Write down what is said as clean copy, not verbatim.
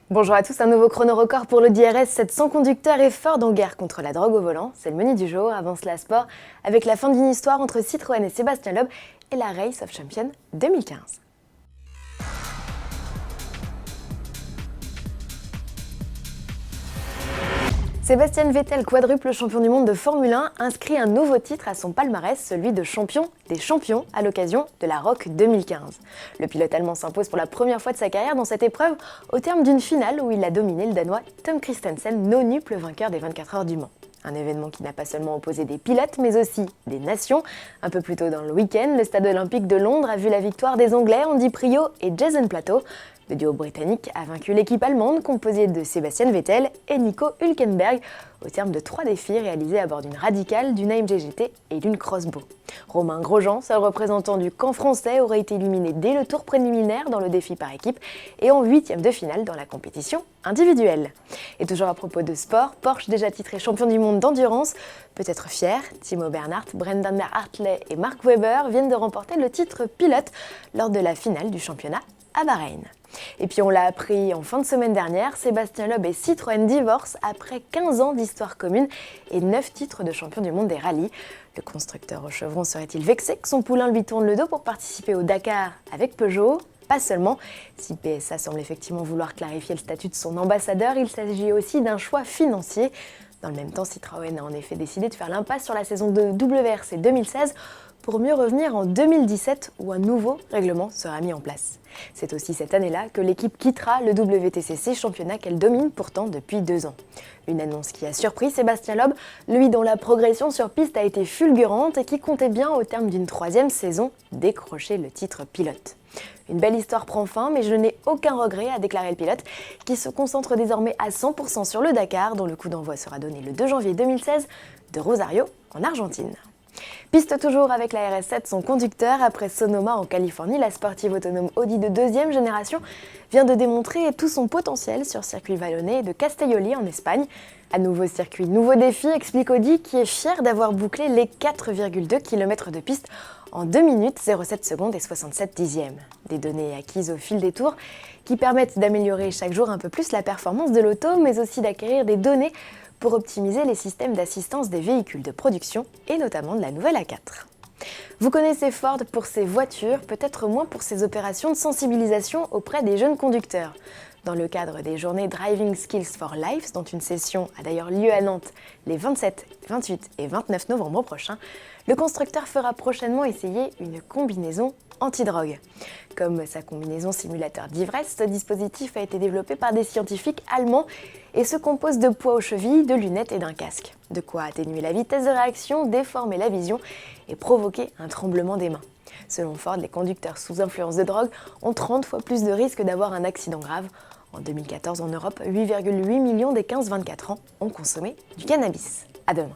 Bonjour à tous, un nouveau chrono record pour le DRS 700 conducteurs et Ford en guerre contre la drogue au volant. C'est le menu du jour, avant cela sport, avec la fin d'une histoire entre Citroën et Sébastien Loeb et la Race of Champions 2015. Sébastien Vettel, quadruple champion du monde de Formule 1, inscrit un nouveau titre à son palmarès, celui de champion des champions à l'occasion de la ROC 2015. Le pilote allemand s'impose pour la première fois de sa carrière dans cette épreuve au terme d'une finale où il a dominé le Danois Tom Kristensen, nonnuple vainqueur des 24 heures du Mans. Un événement qui n'a pas seulement opposé des pilotes, mais aussi des nations. Un peu plus tôt dans le week-end, le stade olympique de Londres a vu la victoire des Anglais Andy Priaulx et Jason Plato. Le duo britannique a vaincu l'équipe allemande composée de Sébastien Vettel et Nico Hülkenberg au terme de 3 défis réalisés à bord d'une Radical, d'une AMG GT et d'une Crossbow. Romain Grosjean, seul représentant du camp français, aurait été éliminé dès le tour préliminaire dans le défi par équipe et en 8e de finale dans la compétition individuelle. Et toujours à propos de sport, Porsche, déjà titré champion du monde d'endurance, peut être fier. Timo Bernhard, Brendan Hartley et Mark Webber viennent de remporter le titre pilote lors de la finale du championnat à Bahreïn. Et puis on l'a appris en fin de semaine dernière, Sébastien Loeb et Citroën divorcent après 15 ans d'histoire commune et 9 titres de champion du monde des rallyes. Le constructeur au chevron serait-il vexé que son poulain lui tourne le dos pour participer au Dakar avec Peugeot ? Pas seulement. Si PSA semble effectivement vouloir clarifier le statut de son ambassadeur, il s'agit aussi d'un choix financier. Dans le même temps, Citroën a en effet décidé de faire l'impasse sur la saison de WRC 2016 pour mieux revenir en 2017 où un nouveau règlement sera mis en place. C'est aussi cette année-là que l'équipe quittera le WTCC, championnat qu'elle domine pourtant depuis 2 ans. Une annonce qui a surpris Sébastien Loeb, lui dont la progression sur piste a été fulgurante et qui comptait bien au terme d'une 3e saison décrocher le titre pilote. Une belle histoire prend fin, mais je n'ai aucun regret, a déclaré le pilote, qui se concentre désormais à 100% sur le Dakar, dont le coup d'envoi sera donné le 2 janvier 2016 de Rosario, en Argentine. Piste toujours avec la RS7, son conducteur. Après Sonoma en Californie, la sportive autonome Audi de 2e génération vient de démontrer tout son potentiel sur circuit vallonné de Castelloli en Espagne. À nouveau circuit, nouveau défi, explique Audi, qui est fier d'avoir bouclé les 4,2 km de piste en 2 minutes 07 secondes et 67 dixièmes. Des données acquises au fil des tours qui permettent d'améliorer chaque jour un peu plus la performance de l'auto, mais aussi d'acquérir des données pour optimiser les systèmes d'assistance des véhicules de production et notamment de la nouvelle A4. Vous connaissez Ford pour ses voitures, peut-être moins pour ses opérations de sensibilisation auprès des jeunes conducteurs. Dans le cadre des journées Driving Skills for Life, dont une session a d'ailleurs lieu à Nantes les 27, 28 et 29 novembre prochains, le constructeur fera prochainement essayer une combinaison antidrogue. Comme sa combinaison simulateur d'ivresse, ce dispositif a été développé par des scientifiques allemands et se compose de poids aux chevilles, de lunettes et d'un casque. De quoi atténuer la vitesse de réaction, déformer la vision et provoquer un tremblement des mains. Selon Ford, les conducteurs sous influence de drogue ont 30 fois plus de risques d'avoir un accident grave. En 2014, en Europe, 8,8 millions des 15-24 ans ont consommé du cannabis. À demain.